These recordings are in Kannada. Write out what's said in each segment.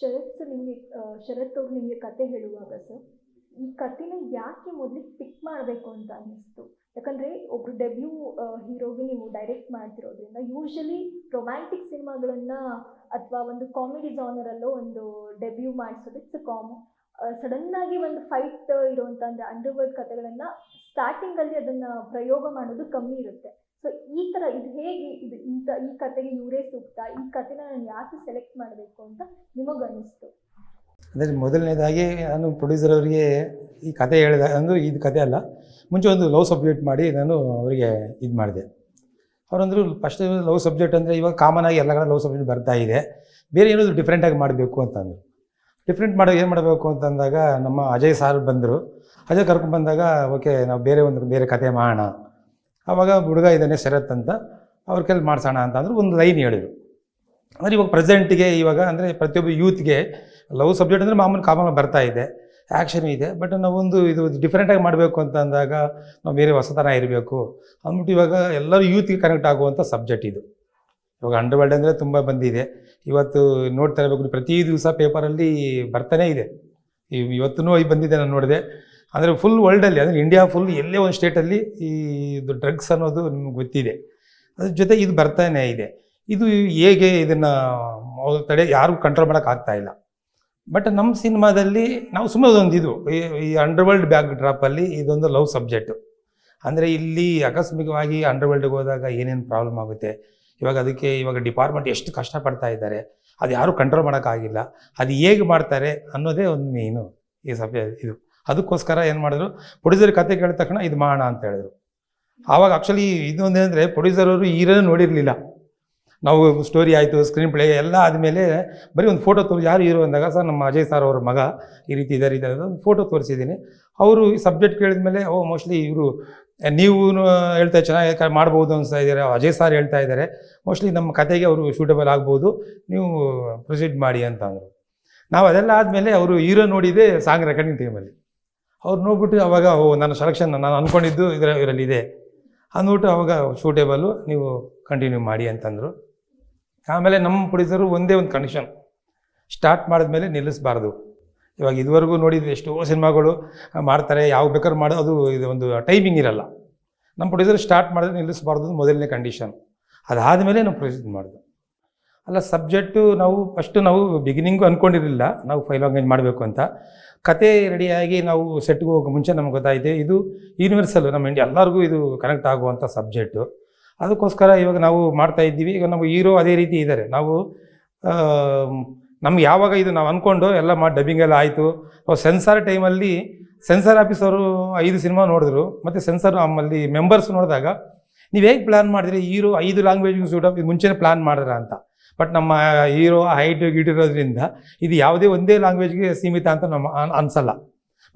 ಶರತ್ ಅವ್ರು ನಿಮಗೆ ಕತೆ ಹೇಳುವಾಗ ಸರ್, ಈ ಕಥೆನ ಯಾಕೆ ಮೊದಲಿಗೆ ಪಿಕ್ ಮಾಡಬೇಕು ಅಂತ ಅನ್ನಿಸ್ತು? ಯಾಕಂದರೆ ಒಬ್ರು ಡೆಬ್ಯೂ ಹೀರೋಗೆ ನೀವು ಡೈರೆಕ್ಟ್ ಮಾಡ್ತಿರೋದ್ರಿಂದ ಯೂಶಲಿ ರೊಮ್ಯಾಂಟಿಕ್ ಸಿನಿಮಾಗಳನ್ನು ಅಥವಾ ಒಂದು ಕಾಮಿಡಿ ಜಾನರಲ್ಲೋ ಒಂದು ಡೆಬ್ಯೂ ಮಾಡಿಸೋದು ಇಟ್ಸ್ ಕಾಮನ್. ಸಡನ್ನಾಗಿ ಒಂದು ಫೈಟ್ ಇರುವಂಥ ಅಂದರೆ ಅಂಡರ್ವರ್ಲ್ಡ್ ಕಥೆಗಳನ್ನು ಸ್ಟಾರ್ಟಿಂಗಲ್ಲಿ ಅದನ್ನು ಪ್ರಯೋಗ ಮಾಡೋದು ಕಮ್ಮಿ ಇರುತ್ತೆ. ಸೊ ಈ ಥರ ಇದು ಹೇಗೆ ಈ ಕತೆಗೆ ಇವರೇ ಸೂಕ್ತ, ಈ ಕಥೆನ ನಾನು ಯಾಕೆ ಸೆಲೆಕ್ಟ್ ಮಾಡಬೇಕು ಅಂತ ನಿಮಗನ್ನಿಸ್ತು? ಅಂದರೆ ಮೊದಲನೇದಾಗಿ ನಾನು ಪ್ರೊಡ್ಯೂಸರ್ ಅವರಿಗೆ ಈ ಕತೆ ಹೇಳಿದ ಅಂದರೂ ಇದು ಕತೆ ಅಲ್ಲ, ಮುಂಚೆ ಒಂದು ಲವ್ ಸಬ್ಜೆಕ್ಟ್ ಮಾಡಿ ನಾನು ಅವರಿಗೆ ಇದು ಮಾಡಿದೆ. ಅವರಂದರು ಫಸ್ಟ್ ಲವ್ ಸಬ್ಜೆಕ್ಟ್ ಅಂದರೆ ಇವಾಗ ಕಾಮನ್ ಆಗಿ ಎಲ್ಲ ಕಡೆ ಲವ್ ಸಬ್ಜೆಕ್ಟ್ ಬರ್ತಾ ಇದೆ, ಬೇರೆ ಏನಾದರೂ ಡಿಫ್ರೆಂಟಾಗಿ ಮಾಡಬೇಕು ಅಂತಂದರು. ಡಿಫ್ರೆಂಟ್ ಮಾಡೋ ಏನು ಮಾಡಬೇಕು ಅಂತಂದಾಗ ನಮ್ಮ ಅಜಯ್ ಸಾರ್ ಬಂದರು. ಅಜಯ್ ಕರ್ಕೊಂಡ್ಬಂದಾಗ ಓಕೆ ನಾವು ಬೇರೆ ಕತೆ ಮಾಡೋಣ. ಆವಾಗ ಹುಡುಗ ಇದ್ದಾನೆ ಶರತ್ ಅಂತ, ಅವ್ರ ಕೈಲಿ ಮಾಡಿಸೋಣ ಅಂತ ಅಂದರು. ಒಂದು ಲೈನ್ ಹೇಳಿದರು. ಅಂದರೆ ಇವಾಗ ಪ್ರೆಸೆಂಟಿಗೆ ಇವಾಗ ಅಂದರೆ ಪ್ರತಿಯೊಬ್ಬ ಯೂತ್ಗೆ ಲವ್ ಸಬ್ಜೆಕ್ಟ್ ಅಂದರೆ ಮಾಮೂಲು ಕಾಮನ್ ಬರ್ತಾ ಇದೆ, ಆ್ಯಕ್ಷನ್ ಇದೆ. ಬಟ್ ನಾವೊಂದು ಇದು ಡಿಫ್ರೆಂಟಾಗಿ ಮಾಡಬೇಕು ಅಂತ ಅಂದಾಗ ನಾವು ಬೇರೆ ಹೊಸತನ ಇರಬೇಕು ಅಂದ್ಬಿಟ್ಟು ಇವಾಗ ಎಲ್ಲರೂ ಯೂತ್ಗೆ ಕನೆಕ್ಟ್ ಆಗುವಂಥ ಸಬ್ಜೆಕ್ಟ್ ಇದು. ಇವಾಗ ಅಂಡರ್ವರ್ಲ್ಡ್ ಅಂದರೆ ತುಂಬ ಬಂದಿದೆ. ಇವತ್ತು ನೋಡ್ತಾ ಇರಬೇಕು, ಪ್ರತಿ ದಿವಸ ಪೇಪರಲ್ಲಿ ಬರ್ತಾನೇ ಇದೆ. ಇವತ್ತೂ ಬಂದಿದೆ, ನಾನು ನೋಡಿದೆ. ಅಂದರೆ ಫುಲ್ ವರ್ಲ್ಡಲ್ಲಿ, ಅಂದರೆ ಇಂಡಿಯಾ ಫುಲ್ ಎಲ್ಲೇ ಒಂದು ಸ್ಟೇಟಲ್ಲಿ ಈ ಇದು ಡ್ರಗ್ಸ್ ಅನ್ನೋದು ನಿಮ್ಗೆ ಗೊತ್ತಿದೆ. ಅದ್ರ ಜೊತೆ ಇದು ಬರ್ತಾನೇ ಇದೆ. ಇದು ಹೇಗೆ ಇದನ್ನು ತಡೆ ಯಾರಿಗೂ ಕಂಟ್ರೋಲ್ ಮಾಡೋಕ್ಕಾಗ್ತಾ ಇಲ್ಲ. ಬಟ್ ನಮ್ಮ ಸಿನಿಮಾದಲ್ಲಿ ನಾವು ಸುಮ್ಮನೆ ಒಂದು ಇದು ಈ ಅಂಡರ್ವರ್ಲ್ಡ್ ಬ್ಯಾಕ್ ಡ್ರಾಪಲ್ಲಿ ಇದೊಂದು ಲವ್ ಸಬ್ಜೆಕ್ಟು. ಅಂದರೆ ಇಲ್ಲಿ ಆಕಸ್ಮಿಕವಾಗಿ ಅಂಡರ್ವರ್ಲ್ಡ್ಗೆ ಹೋದಾಗ ಏನೇನು ಪ್ರಾಬ್ಲಮ್ ಆಗುತ್ತೆ, ಇವಾಗ ಡಿಪಾರ್ಟ್ಮೆಂಟ್ ಎಷ್ಟು ಕಷ್ಟಪಡ್ತಾ ಇದ್ದಾರೆ, ಅದು ಯಾರೂ ಕಂಟ್ರೋಲ್ ಮಾಡೋಕ್ಕಾಗಿಲ್ಲ. ಅದು ಹೇಗೆ ಮಾಡ್ತಾರೆ ಅನ್ನೋದೇ ಒಂದು ಮೇನು ಈ ಇದು. ಅದಕ್ಕೋಸ್ಕರ ಏನು ಮಾಡಿದ್ರು, ಪ್ರೊಡ್ಯೂಸರ್ ಕತೆ ಕೇಳಿದ ತಕ್ಷಣ ಇದು ಮಾಡೋಣ ಅಂತ ಹೇಳಿದ್ರು. ಆವಾಗ ಆ್ಯಕ್ಚುಲಿ ಇದೊಂದೇನೆಂದರೆ ಪ್ರೊಡ್ಯೂಸರ್ ಅವರು ಹೀರೋನೇ ನೋಡಿರಲಿಲ್ಲ. ನಾವು ಸ್ಟೋರಿ ಆಯಿತು, ಸ್ಕ್ರೀನ್ ಪ್ಲೇ ಎಲ್ಲ ಆದಮೇಲೆ ಬರೀ ಒಂದು ಫೋಟೋ ಯಾರು ಹೀರೋ ಅಂದಾಗ ಸರ್ ನಮ್ಮ ಅಜಯ್ ಸರ್ ಅವ್ರ ಮಗ ಈ ರೀತಿ ಇದ್ದಾರೆ ಒಂದು ಫೋಟೋ ತೋರಿಸಿದ್ದೀನಿ. ಅವರು ಈ ಸಬ್ಜೆಕ್ಟ್ ಕೇಳಿದ ಮೇಲೆ ಮೋಸ್ಟ್ಲಿ ಇವರು ನೀವು ಹೇಳ್ತಾ ಚೆನ್ನಾಗಿ ಮಾಡ್ಬೋದು ಅನಿಸ್ತಾ ಇದ್ದಾರೆ, ಅಜಯ್ ಸರ್ ಹೇಳ್ತಾ ಇದ್ದಾರೆ, ಮೋಸ್ಟ್ಲಿ ನಮ್ಮ ಕತೆಗೆ ಅವರು ಶೂಟಬಲ್ ಆಗ್ಬೋದು, ನೀವು ಪ್ರೊಸೀಡ್ ಮಾಡಿ ಅಂತ ಅಂದರು. ನಾವು ಅದೆಲ್ಲ ಆದಮೇಲೆ ಅವರು ಹೀರೋ ನೋಡಿದೆ ಸಾಂಗ್ ರೆಕಾರ್ಡಿಂಗ್ ಟೈಮಲ್ಲಿ. ಅವ್ರು ನೋಡ್ಬಿಟ್ಟು ಅವಾಗ ನನ್ನ ಸೆಲೆಕ್ಷನ್ ನಾನು ಅಂದ್ಕೊಂಡಿದ್ದು ಇದರಲ್ಲಿದೆ ಅಂದ್ಬಿಟ್ಟು ಅವಾಗ ಶೂಟೇಬಲ್ಲು ನೀವು ಕಂಟಿನ್ಯೂ ಮಾಡಿ ಅಂತಂದರು. ಆಮೇಲೆ ನಮ್ಮ ಪ್ರೊಡ್ಯೂಸರು ಒಂದೇ ಒಂದು ಕಂಡೀಷನ್, ಸ್ಟಾರ್ಟ್ ಮಾಡಿದ್ಮೇಲೆ ನಿಲ್ಲಿಸಬಾರ್ದು. ಇವಾಗ ಇದುವರೆಗೂ ನೋಡಿದರೆ ಎಷ್ಟೋ ಸಿನಿಮಾಗಳು ಮಾಡ್ತಾರೆ, ಯಾವ ಬೇಕಾದ್ರೂ ಮಾಡೋದು, ಇದು ಒಂದು ಟೈಮಿಂಗ್ ಇರಲ್ಲ. ನಮ್ಮ ಪ್ರೊಡ್ಯೂಸರ್ ಸ್ಟಾರ್ಟ್ ಮಾಡಿದ್ರೆ ನಿಲ್ಲಿಸಬಾರ್ದು, ಮೊದಲನೇ ಕಂಡೀಷನ್. ಅದಾದಮೇಲೆ ನಾವು ಪ್ರೊಸೀಡ್ ಮಾಡೋದು. ಅಲ್ಲ ಸಬ್ಜೆಕ್ಟು ನಾವು ಬಿಗಿನಿಂಗು ಅಂದ್ಕೊಂಡಿರಲಿಲ್ಲ ನಾವು ಫೈಲ್ ಲಾಂಗ್ವೇಜ್ ಮಾಡಬೇಕು ಅಂತ. ಕತೆ ರೆಡಿಯಾಗಿ ನಾವು ಸೆಟ್ಗೆ ಹೋಗೋ ಮುಂಚೆ ನಮ್ಗೆ ಗೊತ್ತಾಯಿತು ಇದು ಯೂನಿವರ್ಸಲ್, ನಮ್ಮ ಇಂಡಿಯಾ ಎಲ್ಲರಿಗೂ ಇದು ಕನೆಕ್ಟ್ ಆಗುವಂಥ ಸಬ್ಜೆಕ್ಟು. ಅದಕ್ಕೋಸ್ಕರ ಇವಾಗ ನಾವು ಮಾಡ್ತಾ ಇದ್ದೀವಿ. ಈಗ ನಾವು ಹೀರೋ ಅದೇ ರೀತಿ ಇದ್ದಾರೆ. ನಾವು ನಮ್ಗೆ ಯಾವಾಗ ಇದು ನಾವು ಅಂದ್ಕೊಂಡು ಎಲ್ಲ ಮಾಡಿ ಡಬ್ಬಿಂಗ್ ಎಲ್ಲ ಆಯಿತು. ಸೆನ್ಸಾರ್ ಟೈಮಲ್ಲಿ ಸೆನ್ಸಾರ್ ಆಫೀಸರು 5 ಸಿನಿಮಾ ನೋಡಿದ್ರು, ಮತ್ತು ಸೆನ್ಸಾರ್ ಆಮೇಲೆ ಮೆಂಬರ್ಸ್ ನೋಡಿದಾಗ ನೀವು ಹೇಗೆ ಪ್ಲ್ಯಾನ್ ಮಾಡಿದ್ರಿ, ಹೀರೋ 5 ಲ್ಯಾಂಗ್ವೇಜ್ಗೂ ಸೂಟ್ ಇದು ಮುಂಚೆನೇ ಪ್ಲ್ಯಾನ್ ಮಾಡಿದ್ರ ಅಂತ. ಬಟ್ ನಮ್ಮ ಹೀರೋ ಹೈಟ್ ಗಿಟ್ಟಿರೋದ್ರಿಂದ ಇದು ಯಾವುದೇ ಒಂದೇ ಲ್ಯಾಂಗ್ವೇಜ್ಗೆ ಸೀಮಿತ ಅಂತ ನಮ್ಮ ಅನಿಸಲ್ಲ.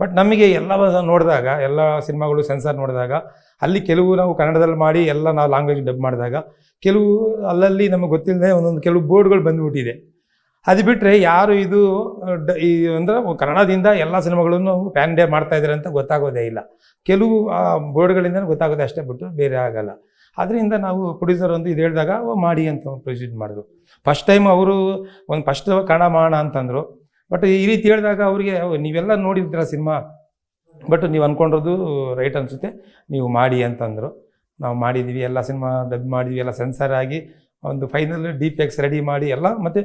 ಬಟ್ ನಮಗೆ ಎಲ್ಲ ನೋಡಿದಾಗ, ಎಲ್ಲ ಸಿನಿಮಾಗಳು ಸೆನ್ಸಾರ್ ನೋಡಿದಾಗ ಅಲ್ಲಿ ಕೆಲವು ನಾವು ಕನ್ನಡದಲ್ಲಿ ಮಾಡಿ ಎಲ್ಲ ನಾವು ಲ್ಯಾಂಗ್ವೇಜ್ ಡಬ್ ಮಾಡಿದಾಗ ಕೆಲವು ಅಲ್ಲಲ್ಲಿ ನಮಗೆ ಗೊತ್ತಿಲ್ಲದೆ ಒಂದೊಂದು ಕೆಲವು ಬೋರ್ಡ್ಗಳು ಬಂದುಬಿಟ್ಟಿದೆ. ಅದು ಬಿಟ್ಟರೆ ಯಾರು ಇದು ಅಂದರೆ ಕನ್ನಡದಿಂದ ಎಲ್ಲ ಸಿನಿಮಾಗಳನ್ನು ಪ್ಯಾನ್ ಇಂಡಿಯಾ ಮಾಡ್ತಾಯಿದ್ದಾರೆ ಅಂತ ಗೊತ್ತಾಗೋದೇ ಇಲ್ಲ. ಕೆಲವು ಬೋರ್ಡ್ಗಳಿಂದ ಗೊತ್ತಾಗೋದೇ ಅಷ್ಟೇ, ಬಿಟ್ಟು ಬೇರೆ ಆಗಲ್ಲ. ಅದರಿಂದ ನಾವು ಪ್ರೊಡ್ಯೂಸರ್ ಒಂದು ಇದು ಹೇಳಿದಾಗ ಮಾಡಿ ಅಂತ ಪ್ರೊಸೀಡ್ ಮಾಡಿದ್ರು. ಫಸ್ಟ್ ಟೈಮ್ ಅವರು ಫಸ್ಟ್ ಕನ್ನಡ ಮಾಡೋಣ ಅಂತಂದರು. ಬಟ್ ಈ ರೀತಿ ಹೇಳಿದಾಗ ಅವರಿಗೆ ನೀವೆಲ್ಲ ನೋಡಿದ್ದೀರ ಸಿನಿಮಾ, ಬಟ್ ನೀವು ಅಂದ್ಕೊಂಡಿರೋದು ರೈಟ್ ಅನಿಸುತ್ತೆ, ನೀವು ಮಾಡಿ ಅಂತಂದರು. ನಾವು ಮಾಡಿದ್ವಿ, ಎಲ್ಲ ಸಿನಿಮಾ ಡಬ್ ಮಾಡಿದ್ವಿ, ಎಲ್ಲ ಸೆನ್ಸರ್ ಆಗಿ ಒಂದು ಫೈನಲ್ DPX ರೆಡಿ ಮಾಡಿ ಮತ್ತು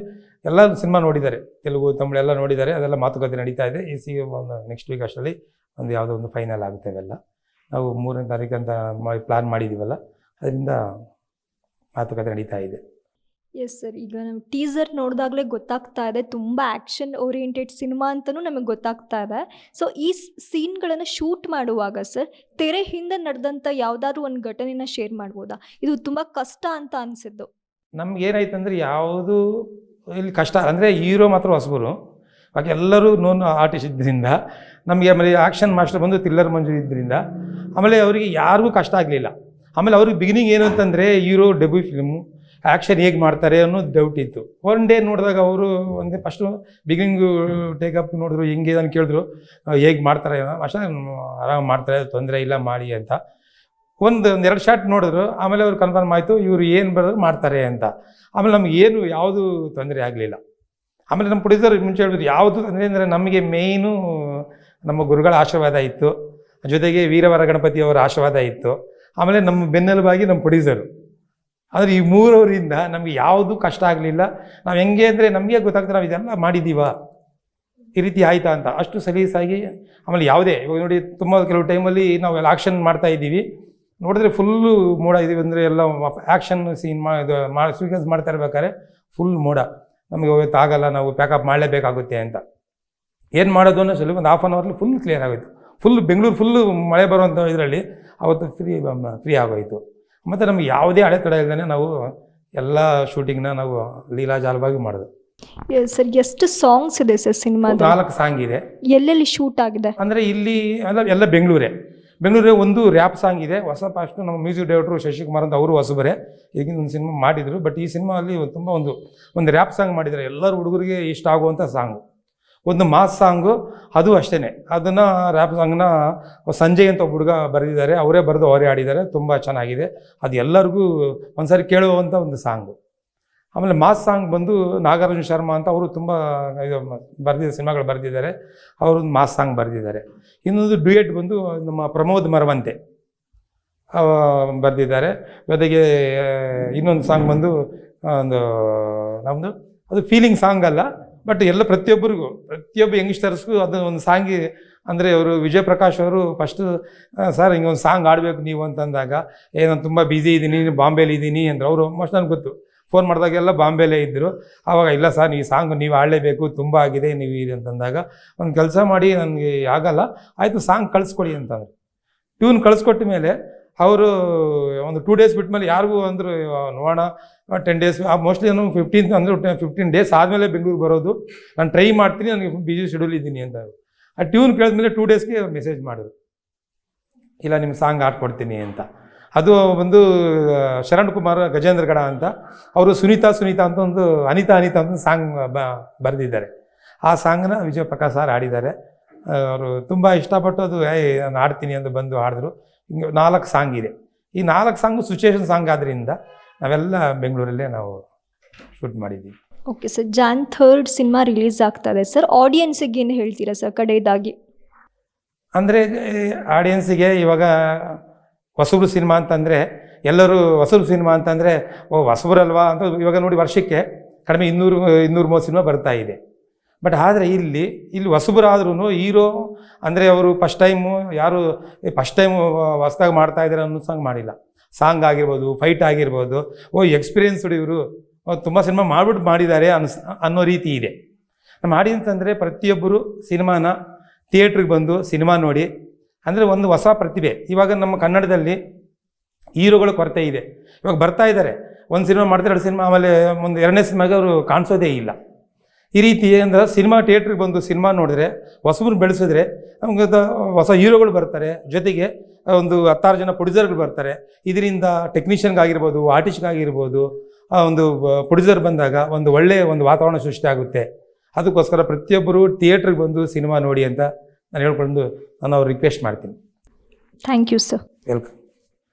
ಎಲ್ಲ ಸಿನಿಮಾ ನೋಡಿದ್ದಾರೆ, ತೆಲುಗು ತಮಿಳು ಎಲ್ಲ ನೋಡಿದ್ದಾರೆ. ಅದೆಲ್ಲ ಮಾತುಕತೆ ನಡೀತಾ ಇದೆ. ಒಂದು ನೆಕ್ಸ್ಟ್ ವೀಕ್ ಅಷ್ಟರಲ್ಲಿ ಒಂದು ಯಾವುದೋ ಒಂದು ಫೈನಲ್ ಆಗುತ್ತೆ. ಅವೆಲ್ಲ ನಾವು 3ನೇ ತಾರೀಕು ಅಂತ ಪ್ಲ್ಯಾನ್ ಮಾಡಿದ್ದೀವಲ್ಲ, ಅದರಿಂದ ಮಾತುಕತೆ ನಡೀತಾ ಇದೆ. ಎಸ್ ಸರ್, ಈಗ ನಾವು ಟೀಸರ್ ನೋಡಿದಾಗಲೇ ಗೊತ್ತಾಗ್ತಾ ಇದೆ ತುಂಬ ಆ್ಯಕ್ಷನ್ ಓರಿಯೆಂಟೆಡ್ ಸಿನಿಮಾ ಅಂತಲೂ ನಮಗೆ ಗೊತ್ತಾಗ್ತಾ ಇದೆ. ಸೊ ಈ ಸೀನ್ಗಳನ್ನು ಶೂಟ್ ಮಾಡುವಾಗ ಸರ್ ತೆರೆ ಹಿಂದೆ ನಡೆದಂಥ ಯಾವುದಾದ್ರೂ ಒಂದು ಘಟನೆನ ಶೇರ್ ಮಾಡ್ಬೋದಾ? ಇದು ತುಂಬ ಕಷ್ಟ ಅಂತ ಅನಿಸಿದ್ದು ನಮ್ಗೆ. ಏನಾಯ್ತು ಅಂದರೆ ಯಾವುದು ಇಲ್ಲಿ ಕಷ್ಟ ಅಂದರೆ ಹೀರೋ ಮಾತ್ರ ಹೊಸಬರು, ಬಾಕಿ ಎಲ್ಲರೂ ನೋನ್ ಆರ್ಟಿಸ್ಟ್ ಇದ್ದರಿಂದ ನಮಗೆ. ಆಮೇಲೆ ಆ್ಯಕ್ಷನ್ ಮಾಸ್ಟರ್ ಬಂದು ಥ್ರಿಲ್ಲರ್ ಮಂಜು ಇದ್ದರಿಂದ ಆಮೇಲೆ ಅವರಿಗೆ ಯಾರಿಗೂ ಕಷ್ಟ ಆಗಲಿಲ್ಲ. ಆಮೇಲೆ ಅವ್ರಿಗೆ ಬಿಗಿನಿಂಗ್ ಏನು ಅಂತಂದರೆ ಹೀರೋ ಡೆಬ್ಯೂ ಫಿಲ್ಮು, ಆ್ಯಕ್ಷನ್ ಹೇಗೆ ಮಾಡ್ತಾರೆ ಅನ್ನೋದು ಡೌಟ್ ಇತ್ತು. ಒನ್ ಡೇ ನೋಡಿದಾಗ ಅವರು ಒಂದೇ ಫಸ್ಟು ಬಿಗಿನಿಂಗು ಟೇಕಪ್ ನೋಡಿದ್ರು, ಹೆಂಗೆ ಅಂತ ಕೇಳಿದ್ರು, ಹೇಗೆ ಮಾಡ್ತಾರೆ ಅಷ್ಟೇ ಆರಾಮ್ ಮಾಡ್ತಾರೆ, ತೊಂದರೆ ಇಲ್ಲ ಮಾಡಿ ಅಂತ. ಒಂದು 2 ಶಾಟ್ ನೋಡಿದ್ರು. ಆಮೇಲೆ ಅವ್ರು ಕನ್ಫರ್ಮ್ ಆಯಿತು ಇವರು ಏನು ಬರೋದು ಮಾಡ್ತಾರೆ ಅಂತ. ಆಮೇಲೆ ನಮ್ಗೆ ಏನು ಯಾವುದು ತೊಂದರೆ ಆಗಲಿಲ್ಲ. ಆಮೇಲೆ ನಮ್ಮ ಪ್ರೊಡ್ಯೂಸರ್ ಮುಂಚೆ ಹೇಳಿದ್ರು ಯಾವುದು ಅಂದರೆ ನಮಗೆ ಮೇಯ್ನು ನಮ್ಮ ಗುರುಗಳ ಆಶೀರ್ವಾದ ಇತ್ತು, ಜೊತೆಗೆ ವೀರವರ ಗಣಪತಿಯವರ ಆಶೀರ್ವಾದ ಇತ್ತು, ಆಮೇಲೆ ನಮ್ಮ ಬೆನ್ನೆಲುಬಾಗಿ ನಮ್ಮ ಪ್ರೊಡ್ಯೂಸರು. ಆದರೆ ಈ ಮೂರವರಿಂದ ನಮಗೆ ಯಾವುದೂ ಕಷ್ಟ ಆಗಲಿಲ್ಲ. ನಾವು ಹೆಂಗೆ ಅಂದರೆ ನಮಗೆ ಗೊತ್ತಾಗ್ತದೆ ನಾವು ಇದೆಲ್ಲ ಮಾಡಿದ್ದೀವ, ಈ ರೀತಿ ಆಯಿತಾ ಅಂತ ಅಷ್ಟು ಸಲೀಸಾಗಿ. ಆಮೇಲೆ ಯಾವುದೇ ಇವಾಗ ನೋಡಿ ತುಂಬ ಕೆಲವು ಟೈಮಲ್ಲಿ ನಾವು ಎಲ್ಲ ಆ್ಯಕ್ಷನ್ ಮಾಡ್ತಾ ಇದ್ದೀವಿ, ನೋಡಿದ್ರೆ ಫುಲ್ಲು ಮೋಡ ಇದ್ದೀವಿ ಅಂದರೆ ಎಲ್ಲ ಆ್ಯಕ್ಷನ್ ಸೀನ್ ಸೀಕ್ವೆನ್ಸ್ ಮಾಡ್ತಾ ಇರ್ಬೇಕಾದ್ರೆ ಫುಲ್ ಮೋಡ, ನಮಗೆ ಹೋಗುತ್ತೆ ಆಗಲ್ಲ, ನಾವು ಪ್ಯಾಕಪ್ ಮಾಡಲೇಬೇಕಾಗುತ್ತೆ ಅಂತ. ಏನು ಮಾಡೋದು ಅನ್ನೋ ಸಲ ಒಂದು half an hourly full clear ಆಗೋಯ್ತು. ಫುಲ್ ಬೆಂಗಳೂರು ಫುಲ್ಲು ಮಳೆ ಬರುವಂಥ ಇದರಲ್ಲಿ ಅವತ್ತು ಫ್ರೀ ಆಗೋಯಿತು. ಮತ್ತು ನಮಗೆ ಯಾವುದೇ ಅಡೆತಡೆ ಇಲ್ಲದೇ ನಾವು ಎಲ್ಲ ಶೂಟಿಂಗ್ನ ನಾವು ಲೀಲಾಜಾಲವಾಗಿ ಮಾಡಿದ್ವಿ. ಸರ್ ಎಷ್ಟು ಸಾಂಗ್ಸ್ ಇದೆ ಸರ್ ಸಿನಿಮಾದ? 4 ಸಾಂಗ್ ಇದೆ. ಎಲ್ಲೆಲ್ಲಿ ಶೂಟ್ ಆಗಿದೆ? ಅಂದರೆ ಇಲ್ಲಿ ಎಲ್ಲ ಬೆಂಗಳೂರೇ ಒಂದು ರ್ಯಾಪ್ ಸಾಂಗ್ ಇದೆ. ಹೊಸ ಫಾಸ್ಟು ನಮ್ಮ ಮ್ಯೂಸಿಕ್ ಡೈರೆಕ್ಟ್ರು ಶಶಿಕುಮಾರ್ ಅಂತ ಅವರು ಹೊಸಬರೇ, ಈಗಿನ ಒಂದು ಸಿನಿಮಾ ಮಾಡಿದರು. ಬಟ್ ಈ ಸಿನಿಮಾ ಅಲ್ಲಿ ತುಂಬ ಒಂದು ರ್ಯಾಪ್ ಸಾಂಗ್ ಮಾಡಿದ್ದಾರೆ, ಎಲ್ಲರೂ ಹುಡುಗರಿಗೆ ಇಷ್ಟ ಆಗುವಂಥ ಸಾಂಗು. ಒಂದು ಮಾಸ್ ಸಾಂಗು ಅದು ಅಷ್ಟೇ, ಅದನ್ನು ರ್ಯಾಪ್ ಸಾಂಗ್ನ ಸಂಜಯ್ ಅಂತ ಒಬ್ಬ ಹುಡುಗ ಬರೆದಿದ್ದಾರೆ, ಅವರೇ ಬರೆದು ಅವರೇ ಆಡಿದ್ದಾರೆ, ತುಂಬ ಚೆನ್ನಾಗಿದೆ. ಅದು ಎಲ್ಲರಿಗೂ ಒಂದ್ಸರಿ ಕೇಳುವಂಥ ಒಂದು ಸಾಂಗು. ಆಮೇಲೆ ಮಾಸ್ ಸಾಂಗ್ ಬಂದು ನಾಗಾರ್ಜುನ ಶರ್ಮಾ ಅಂತ ಅವರು ತುಂಬ ಸಿನಿಮಾಗಳು ಬರೆದಿದ್ದಾರೆ, ಅವರೊಂದು ಮಾಸ್ ಸಾಂಗ್ ಬರೆದಿದ್ದಾರೆ. ಇನ್ನೊಂದು ಡ್ಯೂಯೆಟ್ ಬಂದು ನಮ್ಮ ಪ್ರಮೋದ್ ಮರವಂತೆ ಬರೆದಿದ್ದಾರೆ. ಜೊತೆಗೆ ಇನ್ನೊಂದು ಸಾಂಗ್ ಬಂದು ಒಂದು ನಮ್ಮದು ಅದು ಫೀಲಿಂಗ್ ಸಾಂಗ್ ಅಲ್ಲ, ಬಟ್ ಎಲ್ಲ ಪ್ರತಿಯೊಬ್ಬ ಯಂಗ್ಸ್ಟರ್ಸ್ಗೂ ಅದು ಒಂದು ಸಾಂಗಿ ಅಂದರೆ ಅವರು ವಿಜಯ್ ಪ್ರಕಾಶ್ ಅವರು ಫಸ್ಟು ಸರ್ ಹಿಂಗೊಂದು ಸಾಂಗ್ ಆಡಬೇಕು ನೀವು ಅಂತಂದಾಗ, ನಾನು ತುಂಬ ಬ್ಯುಸಿ ಇದ್ದೀನಿ, ಬಾಂಬೆಲಿ ಇದ್ದೀನಿ ಅಂದ್ರೆ ಅವರು ಮೋಸ್ಟ್ ನನಗೆ ಗೊತ್ತು. ಫೋನ್ ಮಾಡಿದಾಗೆಲ್ಲ ಬಾಂಬೆಲೇ ಇದ್ದರು. ಆವಾಗ ಇಲ್ಲ ಸರ್ ಈ ಸಾಂಗ್ ನೀವು ಆಡಲೇಬೇಕು, ತುಂಬ ಆಗಿದೆ ನೀವು ಇದು ಅಂತಂದಾಗ ಒಂದು ಕೆಲಸ ಮಾಡಿ, ನನಗೆ ಆಗಲ್ಲ ಆಯಿತು ಸಾಂಗ್ ಕಳಿಸ್ಕೊಡಿ ಅಂತಂದರು. ಟ್ಯೂನ್ ಕಳಿಸ್ಕೊಟ್ಟ ಮೇಲೆ ಅವರು ಒಂದು 2 ಡೇಸ್ ಬಿಟ್ಟ ಮೇಲೆ ಯಾರಿಗೂ ಅಂದರು ನೋಡೋಣ 10 ಡೇಸ್ ಮೋಸ್ಟ್ಲಿ ನಾನು 15 ಡೇಸ್ ಆದಮೇಲೆ ಬೆಂಗಳೂರಿಗೆ ಬರೋದು, ನಾನು ಟ್ರೈ ಮಾಡ್ತೀನಿ, ನನಗೆ ಬಿಸಿ ಶೆಡ್ಯೂಲ್ ಇದ್ದೀನಿ ಅಂತ. ಆ ಟ್ಯೂನ್ ಕೇಳಿದ್ಮೇಲೆ 2 ಡೇಸ್ಗೆ ಮೆಸೇಜ್ ಮಾಡಿದ್ರು, ಇಲ್ಲ ನಿಮ್ಮ ಸಾಂಗ್ ಆಡ್ಕೊಡ್ತೀನಿ ಅಂತ. ಅದು ಒಂದು ಶರಣ್ ಕುಮಾರ್ ಗಜೇಂದ್ರಗಡ ಅಂತ ಅವರು ಸುನೀತಾ ಅಂತ ಒಂದು ಅನಿತಾ ಅಂತ ಸಾಂಗ್ ಬರೆದಿದ್ದಾರೆ. ಆ ಸಾಂಗ್ನ ವಿಜಯ್ ಪ್ರಕಾಶ್ ಸರ್ ಆಡಿದ್ದಾರೆ. ಅವರು ತುಂಬ ಇಷ್ಟಪಟ್ಟು ಅದು ನಾನು ಆಡ್ತೀನಿ ಅಂತ ಬಂದು ಆಡಿದ್ರು. ಹಿಂಗೆ 4 ಸಾಂಗ್ ಇದೆ. ಈ 4 ಸಾಂಗು ಸಿಚುಯೇಷನ್ ಸಾಂಗ್ ಆದ್ದರಿಂದ ನಾವೆಲ್ಲ ಬೆಂಗಳೂರಲ್ಲೇ ನಾವು ಶೂಟ್ ಮಾಡಿದ್ದೀವಿ. Okay sir, Jan 3 cinema release ಆಗ್ತದೆ ಸರ್, ಆಡಿಯನ್ಸಿಗೆ ಏನು ಹೇಳ್ತೀರಾ ಸರ್ ಕಡೆಯದಾಗಿ? ಅಂದರೆ ಆಡಿಯನ್ಸಿಗೆ ಇವಾಗ ಹೊಸಬ್ರು ಸಿನಿಮಾ ಅಂತಂದರೆ ಎಲ್ಲರೂ ಹೊಸಬ್ರು ಸಿನಿಮಾ ಅಂತಂದರೆ ಹೊಸಬ್ರಲ್ವಾ ಅಂತ ಇವಾಗ ನೋಡಿ ವರ್ಷಕ್ಕೆ ಕಡಿಮೆ 200-230 ಸಿನಿಮಾ ಬರ್ತಾ ಇದೆ. ಬಟ್ ಆದರೆ ಇಲ್ಲಿ ಹೊಸಬರಾದ್ರೂ ಹೀರೋ ಅಂದರೆ ಅವರು ಫಸ್ಟ್ ಟೈಮು ಹೊಸ್ದಾಗಿ ಮಾಡ್ತಾ ಇದ್ದಾರೆ ಅನ್ನೋ ಸಾಂಗ್ ಮಾಡಿಲ್ಲ. ಸಾಂಗ್ ಆಗಿರ್ಬೋದು, ಫೈಟ್ ಆಗಿರ್ಬೋದು, ಎಕ್ಸ್ಪೀರಿಯನ್ಸ್ಡ್ ಇವರು ತುಂಬ ಸಿನಿಮಾ ಮಾಡಿದ್ದಾರೆ ಅನ್ನೋ ರೀತಿ ಇದೆ. ನಮ್ಮ ಆಡಿಯನ್ಸ್ ಅಂದರೆ ಪ್ರತಿಯೊಬ್ಬರು ಸಿನಿಮಾನ ಥಿಯೇಟ್ರಿಗೆ ಬಂದು ಸಿನಿಮಾ ನೋಡಿ, ಅಂದರೆ ಒಂದು ಹೊಸ ಪ್ರತಿಭೆ. ಇವಾಗ ನಮ್ಮ ಕನ್ನಡದಲ್ಲಿ ಹೀರೋಗಳ ಕೊರತೆ ಇದೆ. ಇವಾಗ ಬರ್ತಾ ಇದ್ದಾರೆ, ಒಂದು ಸಿನಿಮಾ ಮಾಡ್ತಾರೆ, 2 ಸಿನಿಮಾ, ಆಮೇಲೆ ಒಂದು 2ನೇ ಸಿನಿಮಾಗೆ ಅವರು ಕಾಣಿಸೋದೇ ಇಲ್ಲ. ಈ ರೀತಿ ಅಂದರೆ ಸಿನಿಮಾ ಥಿಯೇಟ್ರಿಗೆ ಬಂದು ಸಿನಿಮಾ ನೋಡಿದ್ರೆ, ಹೊಸಬ್ರು ಬೆಳೆಸಿದ್ರೆ ನಮಗೆ ಹೊಸ ಹೀರೋಗಳು ಬರ್ತಾರೆ, ಜೊತೆಗೆ ಒಂದು 10 ಜನ ಪ್ರೊಡ್ಯೂಸರ್ಗಳು ಬರ್ತಾರೆ. ಇದರಿಂದ ಟೆಕ್ನಿಷಿಯನ್ಗಾಗಿರ್ಬೋದು, ಆರ್ಟಿಸ್ಟ್ಗಾಗಿರ್ಬೋದು, ಒಂದು ಪ್ರೊಡ್ಯೂಸರ್ ಬಂದಾಗ ಒಂದು ಒಳ್ಳೆಯ ಒಂದು ವಾತಾವರಣ ಸೃಷ್ಟಿ ಆಗುತ್ತೆ. ಅದಕ್ಕೋಸ್ಕರ ಪ್ರತಿಯೊಬ್ಬರು ಥಿಯೇಟ್ರಿಗೆ ಬಂದು ಸಿನಿಮಾ ನೋಡಿ ಅಂತ ನಾನು ಹೇಳ್ಕೊಂಡು ನಾನು ಅವ್ರು ರಿಕ್ವೆಸ್ಟ್ ಮಾಡ್ತೀನಿ. Thank you sir. ವೆಲ್ಕಮ್.